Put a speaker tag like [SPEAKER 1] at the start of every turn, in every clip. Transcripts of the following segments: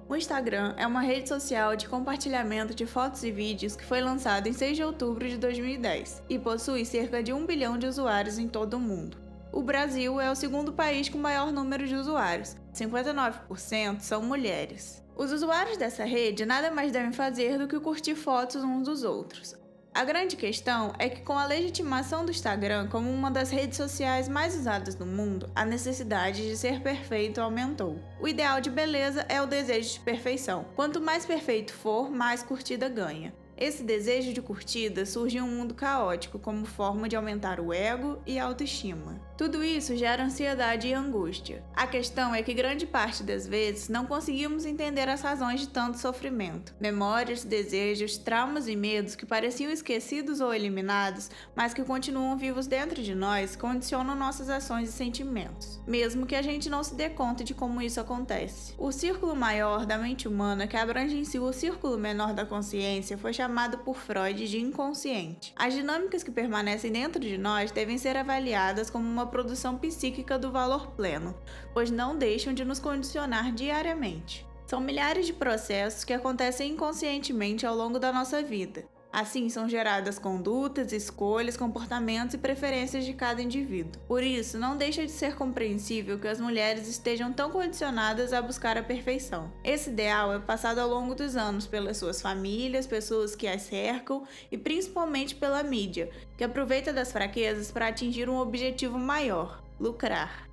[SPEAKER 1] O Instagram é uma rede social de compartilhamento de fotos e vídeos que foi lançado em 6 de outubro de 2010 e possui cerca de 1 bilhão de usuários em todo o mundo. O Brasil é o segundo país com maior número de usuários, 59% são mulheres. Os usuários dessa rede nada mais devem fazer do que curtir fotos uns dos outros. A grande questão é que, com a legitimação do Instagram como uma das redes sociais mais usadas no mundo, a necessidade de ser perfeito aumentou. O ideal de beleza é o desejo de perfeição. Quanto mais perfeito for, mais curtida ganha. Esse desejo de curtida surge em um mundo caótico como forma de aumentar o ego e a autoestima. Tudo isso gera ansiedade e angústia. A questão é que grande parte das vezes não conseguimos entender as razões de tanto sofrimento. Memórias, desejos, traumas e medos que pareciam esquecidos ou eliminados, mas que continuam vivos dentro de nós, condicionam nossas ações e sentimentos, mesmo que a gente não se dê conta de como isso acontece. O círculo maior da mente humana, que abrange em si o círculo menor da consciência, foi chamado por Freud de inconsciente. As dinâmicas que permanecem dentro de nós devem ser avaliadas como uma produção psíquica do valor pleno, pois não deixam de nos condicionar diariamente. São milhares de processos que acontecem inconscientemente ao longo da nossa vida. Assim, são geradas condutas, escolhas, comportamentos e preferências de cada indivíduo. Por isso, não deixa de ser compreensível que as mulheres estejam tão condicionadas a buscar a perfeição. Esse ideal é passado ao longo dos anos pelas suas famílias, pessoas que as cercam e principalmente pela mídia, que aproveita das fraquezas para atingir um objetivo maior: lucrar.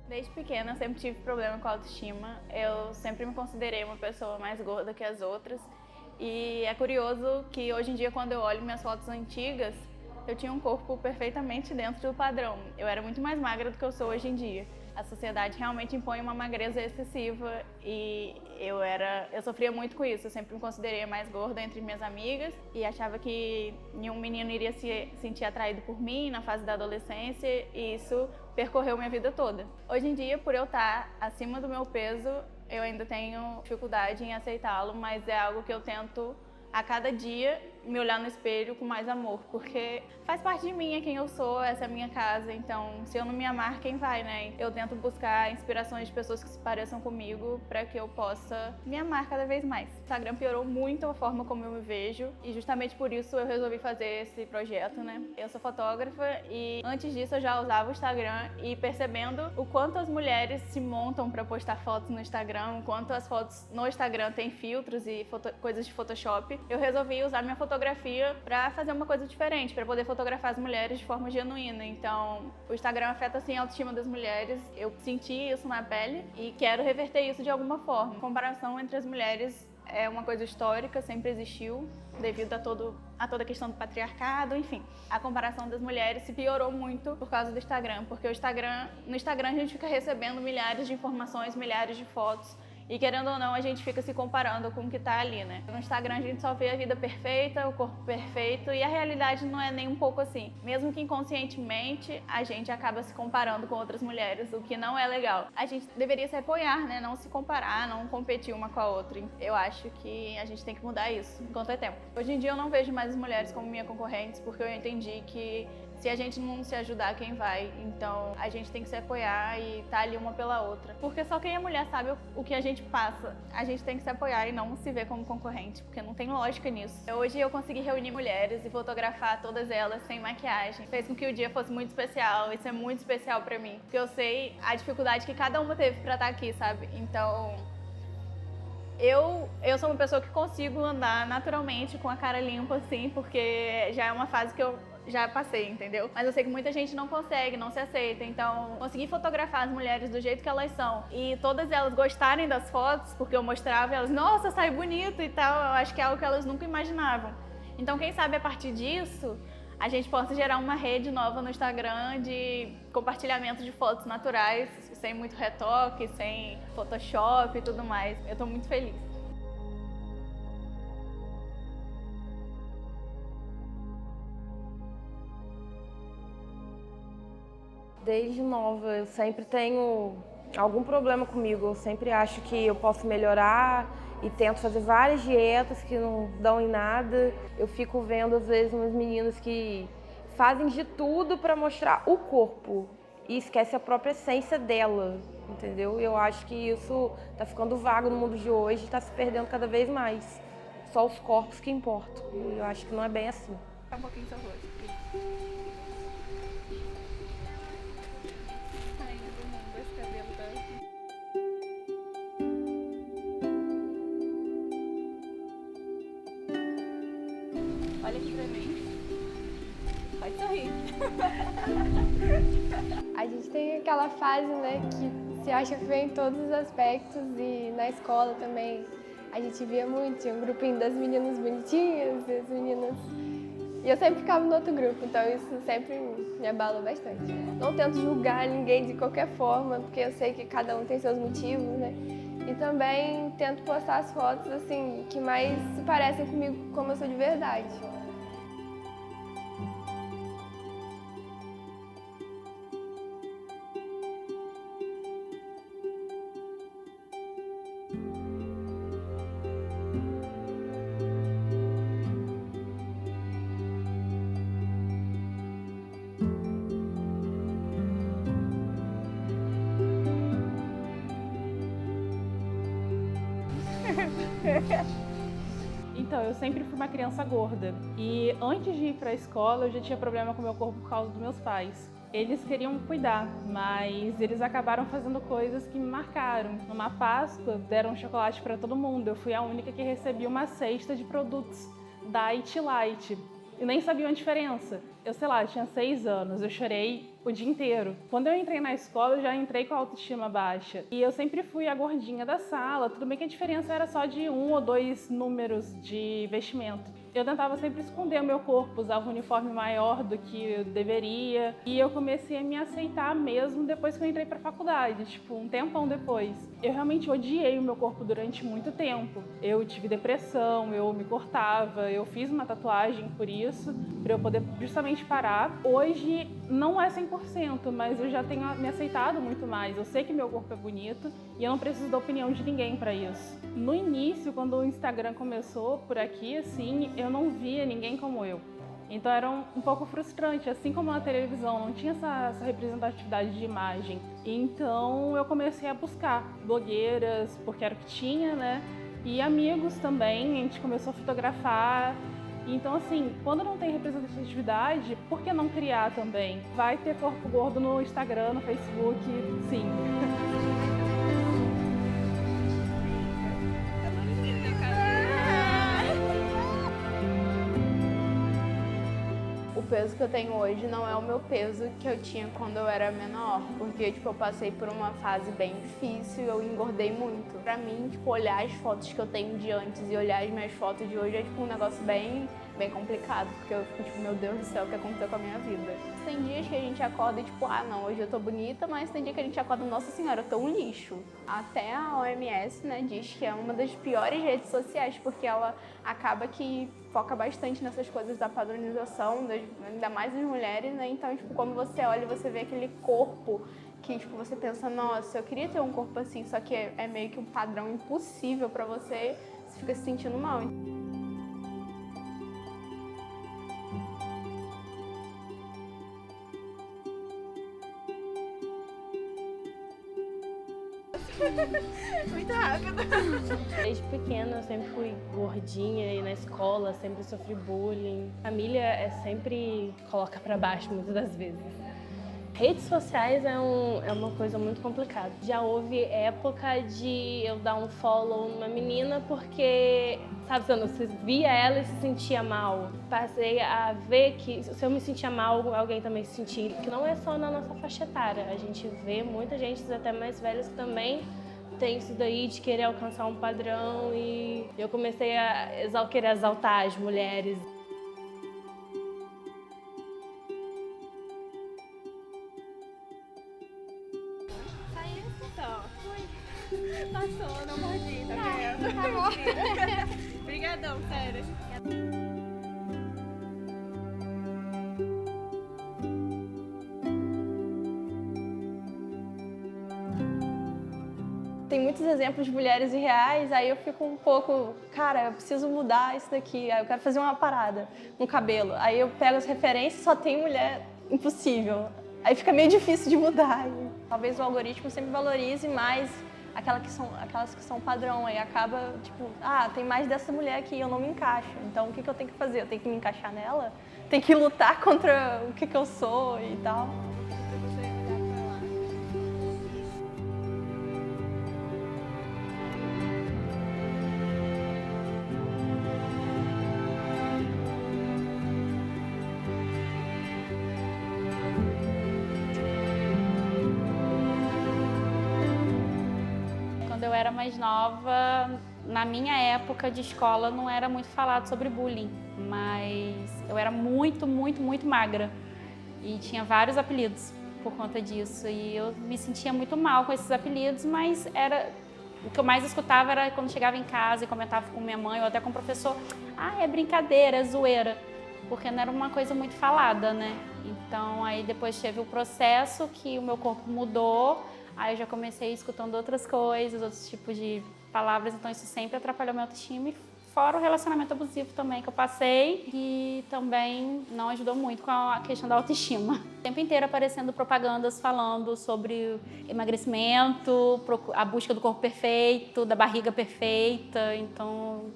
[SPEAKER 2] Desde pequena eu sempre tive problema com a autoestima. Eu sempre me considerei uma pessoa mais gorda que as outras. E é curioso que hoje em dia, quando eu olho minhas fotos antigas, eu tinha um corpo perfeitamente dentro do padrão. Eu era muito mais magra do que eu sou hoje em dia. A sociedade realmente impõe uma magreza excessiva e eu sofria muito com isso. Eu sempre me considerei a mais gorda entre minhas amigas e achava que nenhum menino iria se sentir atraído por mim na fase da adolescência, e isso percorreu minha vida toda. Hoje em dia, por eu estar acima do meu peso, eu ainda tenho dificuldade em aceitá-lo, mas é algo que eu tento a cada dia me olhar no espelho com mais amor, porque faz parte de mim, é quem eu sou, essa é a minha casa, então se eu não me amar, quem vai, né? Eu tento buscar inspirações de pessoas que se pareçam comigo para que eu possa me amar cada vez mais. O Instagram piorou muito a forma como eu me vejo e justamente por isso eu resolvi fazer esse projeto, né? Eu sou fotógrafa e antes disso eu já usava o Instagram, e percebendo o quanto as mulheres se montam para postar fotos no Instagram, o quanto as fotos no Instagram têm filtros e coisas de Photoshop, eu resolvi usar minha fotografia para fazer uma coisa diferente, para poder fotografar as mulheres de forma genuína. Então, o Instagram afeta sim a autoestima das mulheres. Eu senti isso na pele e quero reverter isso de alguma forma. A comparação entre as mulheres é uma coisa histórica, sempre existiu, devido a toda a questão do patriarcado, enfim. A comparação das mulheres se piorou muito por causa do Instagram, porque no Instagram a gente fica recebendo milhares de informações, milhares de fotos, e querendo ou não, a gente fica se comparando com o que tá ali, né? No Instagram a gente só vê a vida perfeita, o corpo perfeito, e a realidade não é nem um pouco assim. Mesmo que inconscientemente, a gente acaba se comparando com outras mulheres, o que não é legal. A gente deveria se apoiar, né? Não se comparar, não competir uma com a outra. Eu acho que a gente tem que mudar isso enquanto é tempo. Hoje em dia eu não vejo mais as mulheres como minhas concorrentes, porque eu entendi que se a gente não se ajudar, quem vai? Então a gente tem que se apoiar e tá ali uma pela outra. Porque só quem é mulher sabe o que a gente passa. A gente tem que se apoiar e não se ver como concorrente, porque não tem lógica nisso. Hoje eu consegui reunir mulheres e fotografar todas elas sem maquiagem. Fez com que o dia fosse muito especial. Isso é muito especial pra mim, porque eu sei a dificuldade que cada uma teve pra estar aqui, sabe? Então eu sou uma pessoa que consigo andar naturalmente com a cara limpa, assim, porque já é uma fase que eu já passei, entendeu? Mas eu sei que muita gente não consegue, não se aceita, então conseguir fotografar as mulheres do jeito que elas são e todas elas gostarem das fotos, porque eu mostrava e elas, nossa, sai bonito e tal, eu acho que é algo que elas nunca imaginavam. Então quem sabe a partir disso a gente possa gerar uma rede nova no Instagram de compartilhamento de fotos naturais, sem muito retoque, sem Photoshop e tudo mais. Eu tô muito feliz.
[SPEAKER 3] Desde nova, eu sempre tenho algum problema comigo. Eu sempre acho que eu posso melhorar e tento fazer várias dietas que não dão em nada. Eu fico vendo, às vezes, umas meninas que fazem de tudo para mostrar o corpo e esquece a própria essência dela. entendeu? E eu acho que isso tá ficando vago no mundo de hoje, está se perdendo cada vez mais. Só os corpos que importam. E eu acho que não é bem assim.
[SPEAKER 2] Tá um pouquinho seu rosto. Ai, todo mundo, esse cabelo tá... Olha aqui pra mim. Pode sorrir.
[SPEAKER 4] A gente tem aquela fase, né, que se acha feia em todos os aspectos e na escola também a gente via muito, tinha um grupinho das meninas bonitinhas e as meninas... E eu sempre ficava no outro grupo, então isso sempre me abala bastante. Não tento julgar ninguém de qualquer forma, porque eu sei que cada um tem seus motivos, né? E também tento postar as fotos, assim, que mais se parecem comigo, como eu sou de verdade.
[SPEAKER 5] Então, eu sempre fui uma criança gorda e antes de ir para a escola eu já tinha problema com o meu corpo por causa dos meus pais. Eles queriam me cuidar, mas eles acabaram fazendo coisas que me marcaram. Numa Páscoa, deram um chocolate para todo mundo. Eu fui a única que recebi uma cesta de produtos da It Light e nem sabia a diferença. Eu, sei lá, tinha 6 anos, eu chorei o dia inteiro. Quando eu entrei na escola, eu já entrei com a autoestima baixa. E eu sempre fui a gordinha da sala, tudo bem que a diferença era só de 1 ou 2 números de vestimento. Eu tentava sempre esconder o meu corpo, usava um uniforme maior do que eu deveria. E eu comecei a me aceitar mesmo depois que eu entrei pra faculdade, tipo, um tempão depois. Eu realmente odiei o meu corpo durante muito tempo. Eu tive depressão, eu me cortava, eu fiz uma tatuagem por isso, pra eu poder justamente parar. Hoje não é 100%, mas eu já tenho me aceitado muito mais. Eu sei que meu corpo é bonito e eu não preciso da opinião de ninguém pra isso. No início, quando o Instagram começou por aqui, assim, eu não via ninguém como eu. Então era um pouco frustrante, assim como na televisão, não tinha essa representatividade de imagem. Então eu comecei a buscar blogueiras, porque era o que tinha, né? E amigos também, a gente começou a fotografar. Então, assim, quando não tem representatividade, por que não criar também? Vai ter corpo gordo no Instagram, no Facebook, sim.
[SPEAKER 2] O peso que eu tenho hoje não é o meu peso que eu tinha quando eu era menor, porque, tipo, eu passei por uma fase bem difícil e eu engordei muito. Pra mim, tipo, olhar as fotos que eu tenho de antes e olhar as minhas fotos de hoje é, tipo, um negócio bem complicado, porque eu fico, tipo, meu Deus do céu, o que aconteceu com a minha vida? Tem dias que a gente acorda e, tipo, ah, não, hoje eu tô bonita, mas tem dia que a gente acorda, nossa senhora, eu tô um lixo. Até a OMS, né, diz que é uma das piores redes sociais, porque ela acaba que foca bastante nessas coisas da padronização, ainda mais das mulheres, né? Então, tipo, quando você olha e você vê aquele corpo que, tipo, você pensa, nossa, eu queria ter um corpo assim, só que é meio que um padrão impossível pra você, você fica se sentindo mal. Muito rápido.
[SPEAKER 6] Desde pequena eu sempre fui gordinha e na escola sempre sofri bullying. A família sempre coloca pra baixo muitas das vezes. Redes sociais é uma coisa muito complicada. Já houve época de eu dar um follow numa menina porque, sabe, você via ela e se sentia mal. Passei a ver que se eu me sentia mal, alguém também se sentia. Que não é só na nossa faixa etária. A gente vê muita gente até mais velhas que também tem isso daí de querer alcançar um padrão e eu comecei a querer exaltar as mulheres.
[SPEAKER 2] Passou, não mordi, tá vendo?
[SPEAKER 4] Tá bom.
[SPEAKER 2] Obrigadão, sério.
[SPEAKER 7] Tem muitos exemplos de mulheres irreais, aí eu fico um pouco, cara, eu preciso mudar isso daqui, aí eu quero fazer uma parada no cabelo. Aí eu pego as referências e só tem mulher impossível. Aí fica meio difícil de mudar. Talvez o algoritmo sempre valorize mais aquelas que são padrão, aí acaba, tipo, tem mais dessa mulher aqui, eu não me encaixo. Então, o que eu tenho que fazer? Eu tenho que me encaixar nela? Tenho que lutar contra o que eu sou e tal.
[SPEAKER 8] Quando eu era mais nova, na minha época de escola não era muito falado sobre bullying, mas eu era muito magra e tinha vários apelidos por conta disso e eu me sentia muito mal com esses apelidos, mas o que eu mais escutava era quando chegava em casa e comentava com minha mãe ou até com o professor, é brincadeira, é zoeira, porque não era uma coisa muito falada, né? Então aí depois teve o processo que o meu corpo mudou. Aí eu já comecei escutando outras coisas, outros tipos de palavras, então isso sempre atrapalhou minha autoestima, fora o relacionamento abusivo também que eu passei, e também não ajudou muito com a questão da autoestima. O tempo inteiro aparecendo propagandas falando sobre emagrecimento, a busca do corpo perfeito, da barriga perfeita, então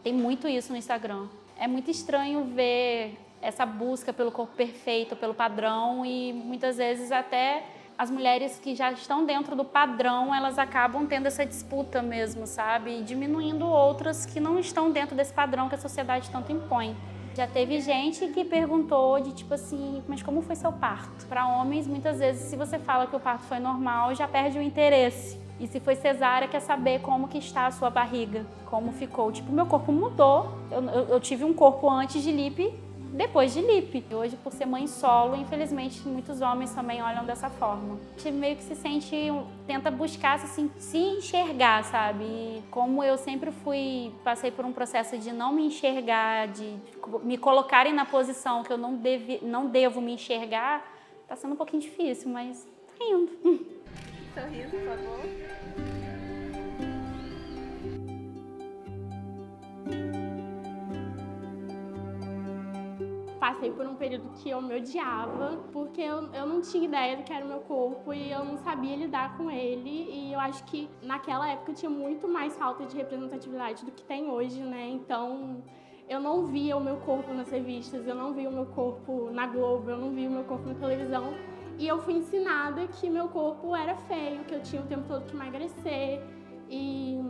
[SPEAKER 8] tem muito isso no Instagram. É muito estranho ver essa busca pelo corpo perfeito, pelo padrão, e muitas vezes até as mulheres que já estão dentro do padrão, elas acabam tendo essa disputa mesmo, sabe? E diminuindo outras que não estão dentro desse padrão que a sociedade tanto impõe. Já teve gente que perguntou de tipo assim, mas como foi seu parto? Para homens, muitas vezes, se você fala que o parto foi normal, já perde o interesse. E se foi cesárea, quer saber como que está a sua barriga, como ficou. Tipo, meu corpo mudou, eu tive um corpo antes de LIP, depois de LIP. E hoje, por ser mãe solo, infelizmente, muitos homens também olham dessa forma. A gente meio que se sente, tenta buscar se enxergar, sabe? E como eu sempre passei por um processo de não me enxergar, de me colocarem na posição que eu não devo me enxergar, tá sendo um pouquinho difícil, mas tá indo.
[SPEAKER 2] Sorriso, por favor.
[SPEAKER 9] Passei por um período que eu me odiava, porque eu não tinha ideia do que era o meu corpo e eu não sabia lidar com ele. E eu acho que naquela época tinha muito mais falta de representatividade do que tem hoje, né? Então eu não via o meu corpo nas revistas, eu não via o meu corpo na Globo, eu não via o meu corpo na televisão. E eu fui ensinada que meu corpo era feio, que eu tinha o tempo todo que emagrecer. E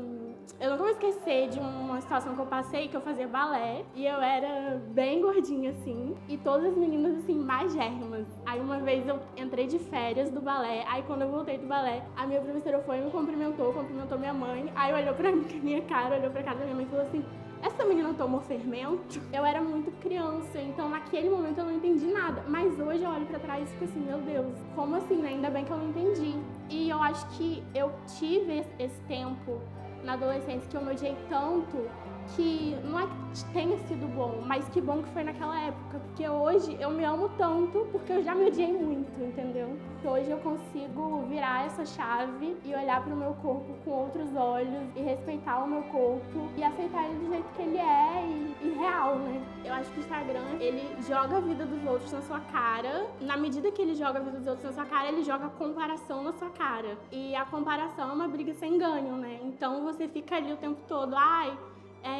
[SPEAKER 9] eu nunca vou esquecer de uma situação que eu passei, que eu fazia balé, e eu era bem gordinha, assim, e todas as meninas, assim, magérrimas. Aí uma vez eu entrei de férias do balé, aí quando eu voltei do balé, a minha professora foi e me cumprimentou minha mãe, aí olhou pra minha cara, olhou pra cara da minha mãe e falou assim, essa menina tomou fermento? Eu era muito criança, então naquele momento eu não entendi nada, mas hoje eu olho pra trás e fico assim, meu Deus, como assim, né? Ainda bem que eu não entendi. E eu acho que eu tive esse tempo na adolescência que eu me odiei tanto que não é que tenha sido bom, mas que bom que foi naquela época, porque hoje eu me amo tanto porque eu já me odiei muito, entendeu? Hoje eu consigo virar essa chave e olhar pro meu corpo com outros olhos e respeitar o meu corpo e aceitar ele do jeito que ele é e real, né? Eu acho que o Instagram, ele joga a vida dos outros na sua cara. Na medida que ele joga a vida dos outros na sua cara, ele joga a comparação na sua cara. E a comparação é uma briga sem ganho, né? Então você fica ali o tempo todo,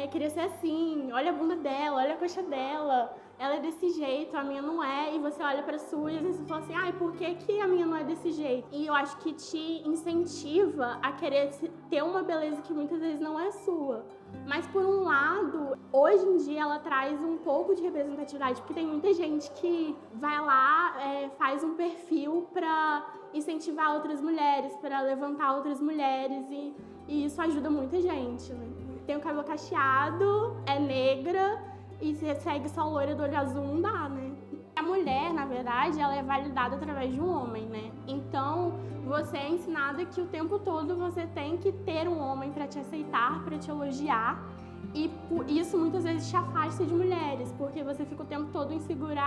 [SPEAKER 9] queria ser assim, olha a bunda dela, olha a coxa dela, ela é desse jeito, a minha não é, e você olha pra sua e você fala assim, por que a minha não é desse jeito? E eu acho que te incentiva a querer ter uma beleza que muitas vezes não é sua. Mas por um lado, hoje em dia ela traz um pouco de representatividade, porque tem muita gente que vai lá, faz um perfil pra incentivar outras mulheres, pra levantar outras mulheres, e isso ajuda muita gente, né? Tem o cabelo cacheado, é negra e se segue só loira do olho azul, não dá, né? A mulher, na verdade, ela é validada através de um homem, né? Então, você é ensinada que o tempo todo você tem que ter um homem pra te aceitar, pra te elogiar. E isso muitas vezes te afasta de mulheres, porque você fica o tempo todo insegura.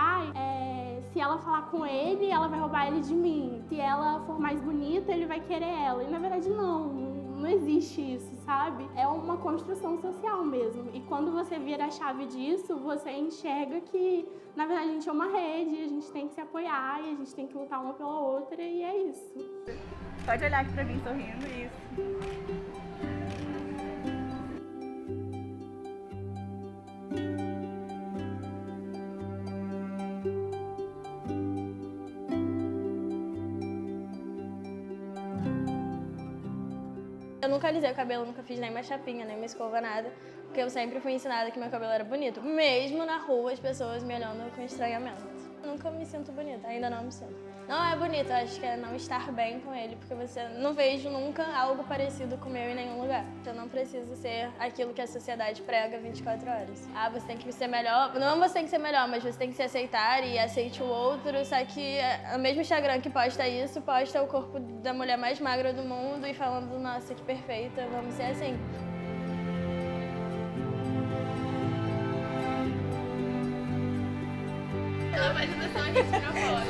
[SPEAKER 9] Se ela falar com ele, ela vai roubar ele de mim. Se ela for mais bonita, ele vai querer ela. E na verdade não existe isso, sabe? sabe? É uma construção social mesmo. E quando você vira a chave disso, você enxerga que, na verdade, a gente é uma rede, a gente tem que se apoiar e a gente tem que lutar uma pela outra, e é isso.
[SPEAKER 2] Pode olhar aqui pra mim sorrindo, isso.
[SPEAKER 7] Eu nunca alisei o cabelo, nunca fiz nem uma chapinha, nem uma escova, nada. Porque eu sempre fui ensinada que meu cabelo era bonito. Mesmo na rua, as pessoas me olhando com estranhamento. Eu nunca me sinto bonita, ainda não me sinto. Não é bonito, acho que é não estar bem com ele, porque você não vejo nunca algo parecido com o meu em nenhum lugar. Eu não preciso ser aquilo que a sociedade prega 24 horas. Ah, você tem que ser melhor. Não você tem que ser melhor, mas você tem que se aceitar e aceite o outro. Só que o mesmo Instagram que posta isso, posta o corpo da mulher mais magra do mundo e falando, nossa, que perfeita, vamos ser assim.
[SPEAKER 9] Ela vai ajudar só a gente pra fora.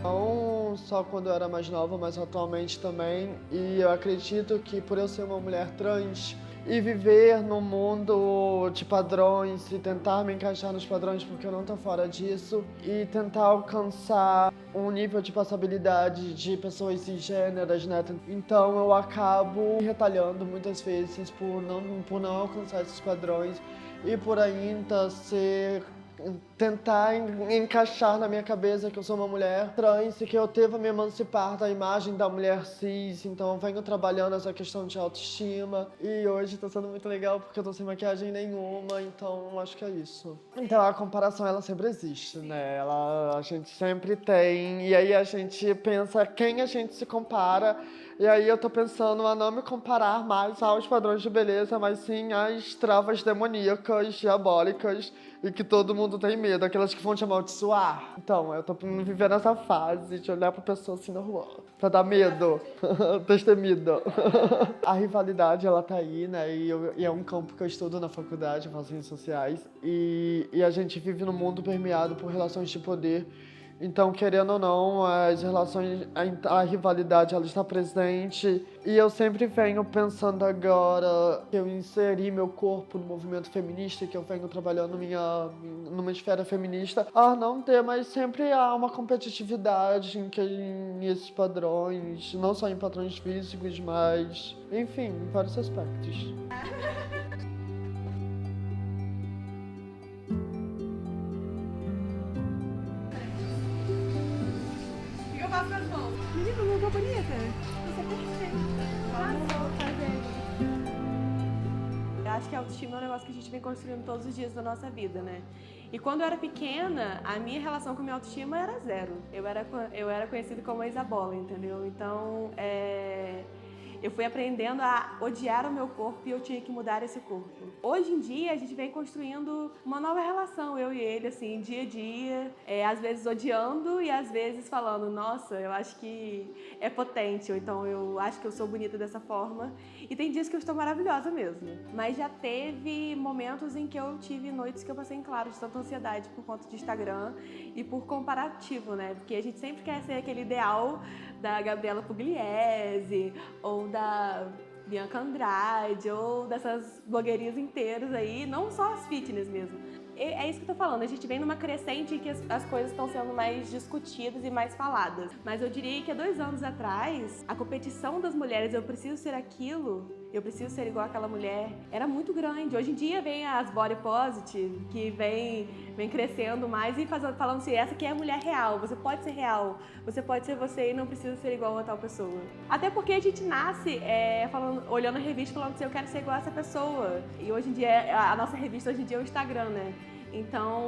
[SPEAKER 10] Não só quando eu era mais nova, mas atualmente também. E eu acredito que por eu ser uma mulher trans e viver num mundo de padrões e tentar me encaixar nos padrões porque eu não tô fora disso e tentar alcançar um nível de passabilidade de pessoas cisgêneras, né? Então eu acabo retalhando muitas vezes por não alcançar esses padrões e por ainda tentar encaixar na minha cabeça que eu sou uma mulher trans e que eu devo me emancipar da imagem da mulher cis. Então eu venho trabalhando essa questão de autoestima e hoje tá sendo muito legal porque eu tô sem maquiagem nenhuma, então acho que é isso. Então a comparação ela sempre existe, né? A gente sempre tem, e aí a gente pensa quem a gente se compara. E aí eu tô pensando a não me comparar mais aos padrões de beleza, mas sim às travas demoníacas, diabólicas e que todo mundo tem medo, aquelas que vão te amaldiçoar. Então, eu tô vivendo essa fase de olhar pra pessoa assim na rua, pra dar medo, destemido. A rivalidade, ela tá aí, né, e é um campo que eu estudo na faculdade, eu faço ciências sociais, e a gente vive num mundo permeado por relações de poder. Então, querendo ou não, as relações, a rivalidade, ela está presente. E eu sempre venho pensando agora que eu inseri meu corpo no movimento feminista, que eu venho trabalhando numa esfera feminista, a não ter, mas sempre há uma competitividade em esses padrões, não só em padrões físicos, mas, enfim, em vários aspectos.
[SPEAKER 1] Menina, não tô bonita? Você é perfeita.
[SPEAKER 11] Eu acho que a autoestima é um negócio que a gente vem construindo todos os dias da nossa vida, né? E quando eu era pequena, a minha relação com a minha autoestima era zero. Eu era conhecida como a Isabola, entendeu? Então, eu fui aprendendo a odiar o meu corpo e eu tinha que mudar esse corpo. Hoje em dia, a gente vem construindo uma nova relação, eu e ele, assim, dia a dia. Às vezes odiando e às vezes falando, nossa, eu acho que é potente, ou então eu acho que eu sou bonita dessa forma. E tem dias que eu estou maravilhosa mesmo. Mas já teve momentos em que eu tive noites que eu passei em claro de tanta ansiedade por conta de Instagram e por comparativo, né? Porque a gente sempre quer ser aquele ideal da Gabriela Pugliese ou da Bianca Andrade ou dessas blogueirinhas inteiras aí, não só as fitness mesmo. É isso que eu tô falando, a gente vem numa crescente em que as coisas estão sendo mais discutidas e mais faladas. Mas eu diria que há 2 anos atrás, a competição das mulheres, eu preciso ser aquilo, eu preciso ser igual àquela mulher, era muito grande. Hoje em dia vem as body positive, que vem crescendo mais e falando assim, essa aqui é a mulher real, você pode ser real, você pode ser você e não precisa ser igual a tal pessoa. Até porque a gente nasce olhando a revista falando assim, eu quero ser igual a essa pessoa. E hoje em dia, a nossa revista hoje em dia é o Instagram, né? Então,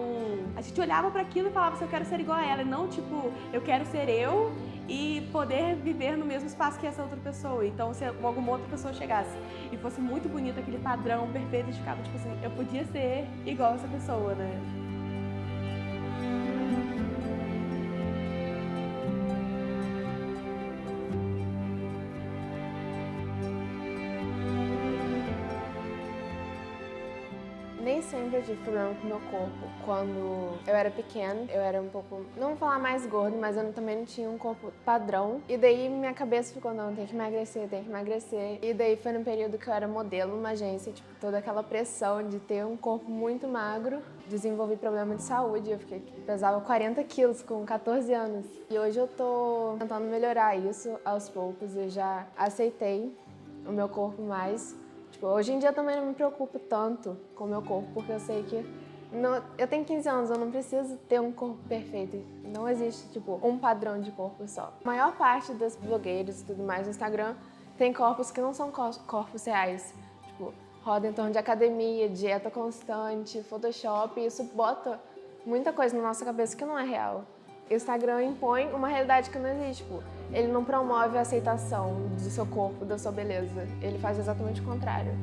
[SPEAKER 11] a gente olhava para aquilo e falava assim, eu quero ser igual a ela, e não tipo, eu quero ser eu e poder viver no mesmo espaço que essa outra pessoa. Então, se alguma outra pessoa chegasse e fosse muito bonito, aquele padrão perfeito, a gente ficava tipo assim, eu podia ser igual a essa pessoa, né?
[SPEAKER 4] Nem sempre eu tive problema com o meu corpo. Quando eu era pequena, eu era um pouco, não vou falar mais gordo, mas eu também não tinha um corpo padrão. E daí minha cabeça ficou, não, tem que emagrecer, tem que emagrecer. E daí foi no período que eu era modelo numa agência, tipo, toda aquela pressão de ter um corpo muito magro. Desenvolvi problema de saúde, eu pesava 40 quilos com 14 anos. E hoje eu tô tentando melhorar isso aos poucos, eu já aceitei o meu corpo mais. Tipo, hoje em dia também não me preocupo tanto com o meu corpo, porque eu sei que eu tenho 15 anos, eu não preciso ter um corpo perfeito. Não existe, tipo, um padrão de corpo só. A maior parte das blogueiras e tudo mais no Instagram tem corpos que não são corpos reais. Tipo, roda em torno de academia, dieta constante, Photoshop, e isso bota muita coisa na nossa cabeça que não é real. O Instagram impõe uma realidade que não existe, tipo, ele não promove a aceitação do seu corpo, da sua beleza. Ele faz exatamente o contrário.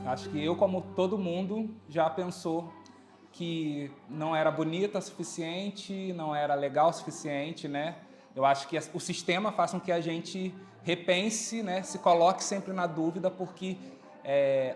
[SPEAKER 12] Acho que eu, como todo mundo, já pensou que não era bonita o suficiente, não era legal o suficiente, né? Eu acho que o sistema faz com que a gente repense, né? Se coloque sempre na dúvida, porque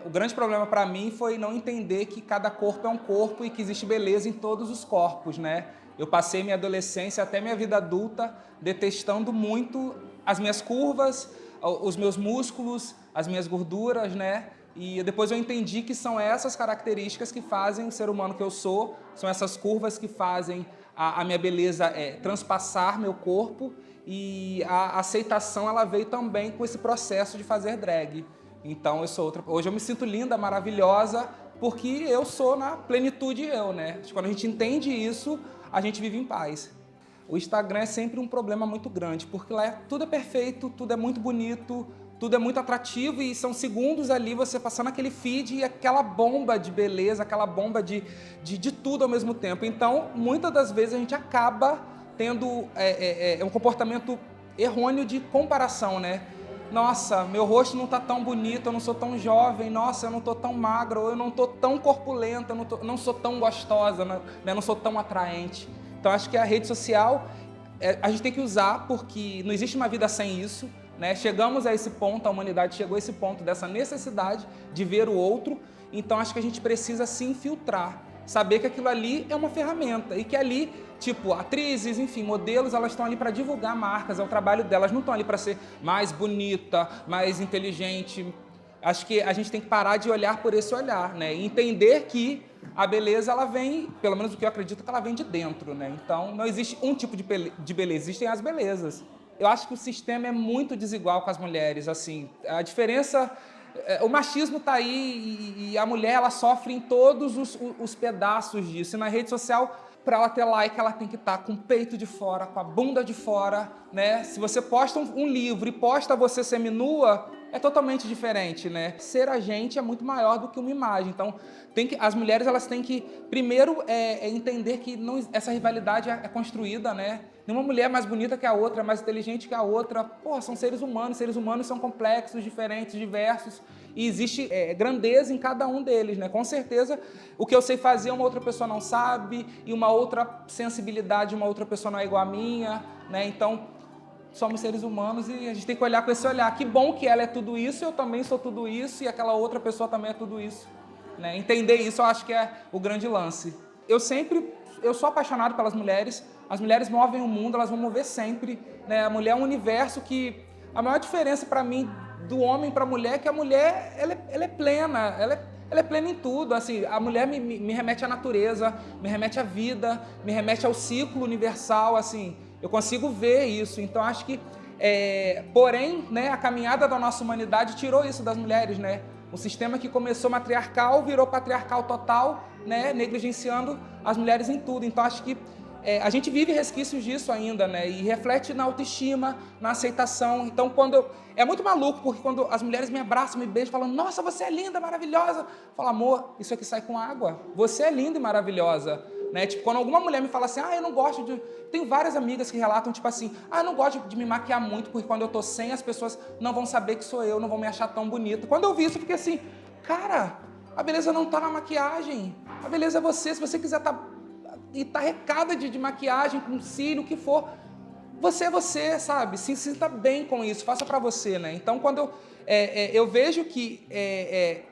[SPEAKER 12] o grande problema para mim foi não entender que cada corpo é um corpo e que existe beleza em todos os corpos, né? Eu passei minha adolescência até minha vida adulta detestando muito as minhas curvas, os meus músculos, as minhas gorduras, né? E depois eu entendi que são essas características que fazem o ser humano que eu sou, são essas curvas que fazem a minha beleza transpassar meu corpo, e a aceitação ela veio também com esse processo de fazer drag. Então hoje eu me sinto linda, maravilhosa, porque eu sou na plenitude eu, né? Quando a gente entende isso, a gente vive em paz. O Instagram é sempre um problema muito grande, porque lá tudo é perfeito, tudo é muito bonito, tudo é muito atrativo, e são segundos ali você passando aquele feed e aquela bomba de beleza, aquela bomba de tudo ao mesmo tempo. Então, muitas das vezes a gente acaba tendo um comportamento errôneo de comparação, né? Nossa, meu rosto não está tão bonito, eu não sou tão jovem, nossa, eu não estou tão magro, eu não estou tão corpulenta, eu não sou tão gostosa, né? Não sou tão atraente. Então, acho que a rede social a gente tem que usar, porque não existe uma vida sem isso. Né? Chegamos a esse ponto, a humanidade chegou a esse ponto dessa necessidade de ver o outro, então acho que a gente precisa se infiltrar, saber que aquilo ali é uma ferramenta e que ali, tipo, atrizes, enfim, modelos, elas estão ali para divulgar marcas, é o trabalho delas, não estão ali para ser mais bonita, mais inteligente. Acho que a gente tem que parar de olhar por esse olhar, né? E entender que a beleza, ela vem, pelo menos o que eu acredito, que ela vem de dentro, né? Então não existe um tipo de beleza, existem as belezas. Eu acho que o sistema é muito desigual com as mulheres, assim, a diferença, o machismo está aí, e a mulher ela sofre em todos os pedaços disso. E na rede social, para ela ter like, ela tem que estar com o peito de fora, com a bunda de fora, né? Se você posta um livro e posta você seminua, é totalmente diferente, né? Ser a gente é muito maior do que uma imagem. Então, as mulheres elas têm que, primeiro, entender que essa rivalidade é construída, né? Nenhuma mulher é mais bonita que a outra, mais inteligente que a outra. Porra, são seres humanos são complexos, diferentes, diversos. E existe grandeza em cada um deles, né? Com certeza, o que eu sei fazer uma outra pessoa não sabe, e uma outra sensibilidade, uma outra pessoa não é igual à minha, né? Então, somos seres humanos e a gente tem que olhar com esse olhar. Que bom que ela é tudo isso, eu também sou tudo isso, e aquela outra pessoa também é tudo isso, né? Entender isso eu acho que é o grande lance. Eu sou apaixonado pelas mulheres, as mulheres movem o mundo, elas vão mover sempre, né? A mulher é um universo que... A maior diferença para mim do homem para a mulher é que a mulher ela é plena, ela é plena em tudo. Assim, a mulher me remete à natureza, me remete à vida, me remete ao ciclo universal, assim, eu consigo ver isso. Então acho que, porém, né, a caminhada da nossa humanidade tirou isso das mulheres, né? O sistema que começou matriarcal virou patriarcal total, né, negligenciando as mulheres em tudo. Então acho que a gente vive resquícios disso ainda, né? E reflete na autoestima, na aceitação. Então, é muito maluco, porque quando as mulheres me abraçam, me beijam, falam, nossa, você é linda, maravilhosa. Eu falo, amor, isso aqui sai com água. Você é linda e maravilhosa. né? Tipo, quando alguma mulher me fala assim, eu não gosto de... Tem várias amigas que relatam, tipo assim, eu não gosto de me maquiar muito, porque quando eu tô sem, as pessoas não vão saber que sou eu, não vão me achar tão bonita. Quando eu vi isso, eu fiquei assim, cara, a beleza não tá na maquiagem. A beleza é você. Se você quiser tá recada de maquiagem, com cílio, o que for, você é você, sabe? Se sinta bem com isso, faça pra você, né? Então, quando eu vejo que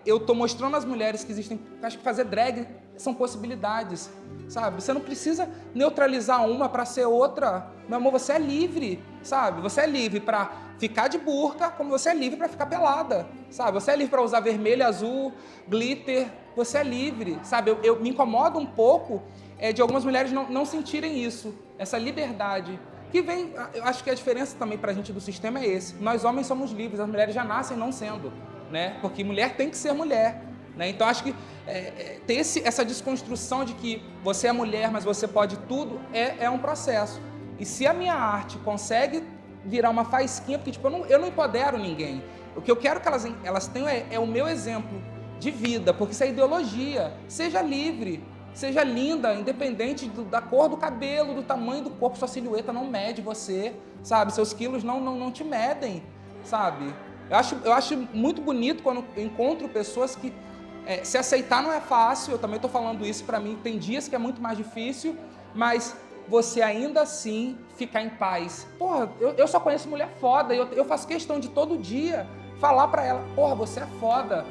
[SPEAKER 12] eu tô mostrando às mulheres que existem, acho que fazer drag são possibilidades, sabe? Você não precisa neutralizar uma para ser outra. Meu amor, você é livre, sabe? Você é livre para ficar de burca, como você é livre para ficar pelada, sabe? Você é livre para usar vermelho, azul, glitter. Você é livre, sabe? Eu me incomodo um pouco de algumas mulheres não sentirem isso, essa liberdade. Que vem, eu acho que a diferença também pra gente do sistema é esse. Nós homens somos livres, as mulheres já nascem não sendo, né? Porque mulher tem que ser mulher, né? Então acho que ter essa desconstrução de que você é mulher, mas você pode tudo, é um processo. E se a minha arte consegue virar uma faísquinha, porque tipo, eu não empodero ninguém. O que eu quero que elas tenham é o meu exemplo de vida, porque isso é ideologia. Seja livre. Seja linda, independente da cor do cabelo, do tamanho do corpo, sua silhueta não mede você, sabe? Seus quilos não te medem, sabe? Eu acho muito bonito quando eu encontro pessoas que se aceitar não é fácil, eu também estou falando isso para mim, tem dias que é muito mais difícil, mas você ainda assim ficar em paz. Porra, eu só conheço mulher foda, eu faço questão de todo dia falar para ela, porra, você é foda.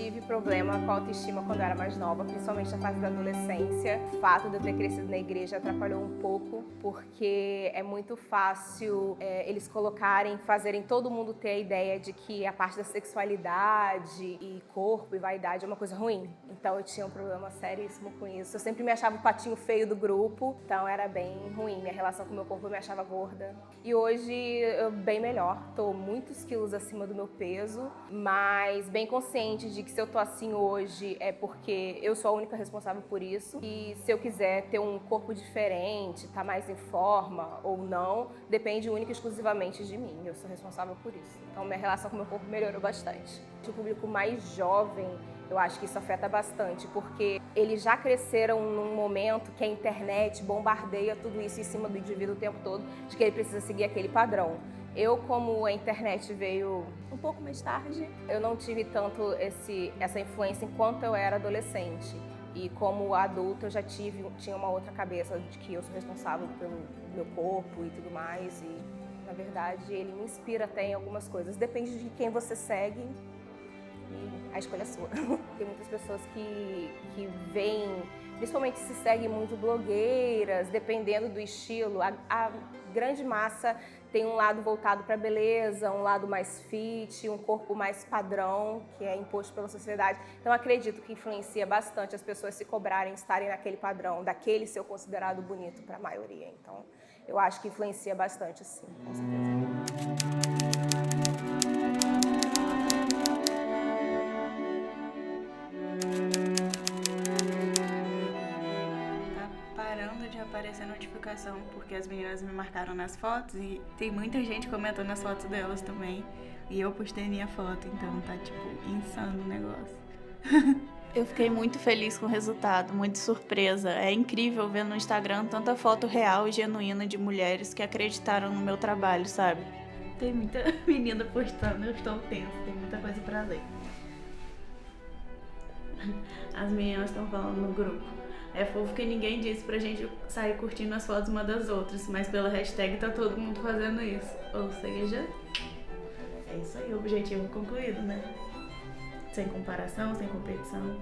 [SPEAKER 3] Tive problema com a autoestima quando eu era mais nova, principalmente na fase da adolescência. O fato de eu ter crescido na igreja atrapalhou um pouco, porque é muito fácil eles fazerem todo mundo ter a ideia de que a parte da sexualidade e corpo e vaidade é uma coisa ruim. Então eu tinha um problema seríssimo com isso. Eu sempre me achava o patinho feio do grupo, então era bem ruim. Minha relação com o meu corpo, eu me achava gorda. E hoje eu bem melhor, tô muitos quilos acima do meu peso, mas bem consciente de que se eu tô assim hoje é porque eu sou a única responsável por isso. E se eu quiser ter um corpo diferente, tá mais em forma ou não, depende única e exclusivamente de mim. Eu sou responsável por isso. Então minha relação com o meu corpo melhorou bastante. O público mais jovem, eu acho que isso afeta bastante, porque eles já cresceram num momento que a internet bombardeia tudo isso em cima do indivíduo o tempo todo, de que ele precisa seguir aquele padrão. Eu, como a internet veio um pouco mais tarde, eu não tive tanto essa influência enquanto eu era adolescente. E como adulta eu já tinha uma outra cabeça de que eu sou responsável pelo meu corpo e tudo mais. E, na verdade, ele me inspira até em algumas coisas. Depende de quem você segue e a escolha é sua. Tem muitas pessoas que veem, principalmente se seguem muito blogueiras, dependendo do estilo. A grande massa tem um lado voltado para a beleza, um lado mais fit, um corpo mais padrão, que é imposto pela sociedade. Então, acredito que influencia bastante as pessoas se cobrarem, estarem naquele padrão, daquele ser considerado bonito para a maioria. Então, eu acho que influencia bastante, sim, com certeza.
[SPEAKER 1] Aparecer notificação, porque as meninas me marcaram nas fotos e tem muita gente comentando as fotos delas também. E eu postei minha foto, então tá tipo insano o negócio. Eu fiquei muito feliz com o resultado, muito surpresa. É incrível ver no Instagram tanta foto real e genuína de mulheres que acreditaram no meu trabalho, sabe? Tem muita menina postando, eu estou tensa, tem muita coisa pra ler. As meninas estão falando no grupo. É fofo que ninguém disse pra gente sair curtindo as fotos uma das outras, mas pela hashtag tá todo mundo fazendo isso. Ou seja, é isso aí, o objetivo concluído, né? Sem comparação, sem competição.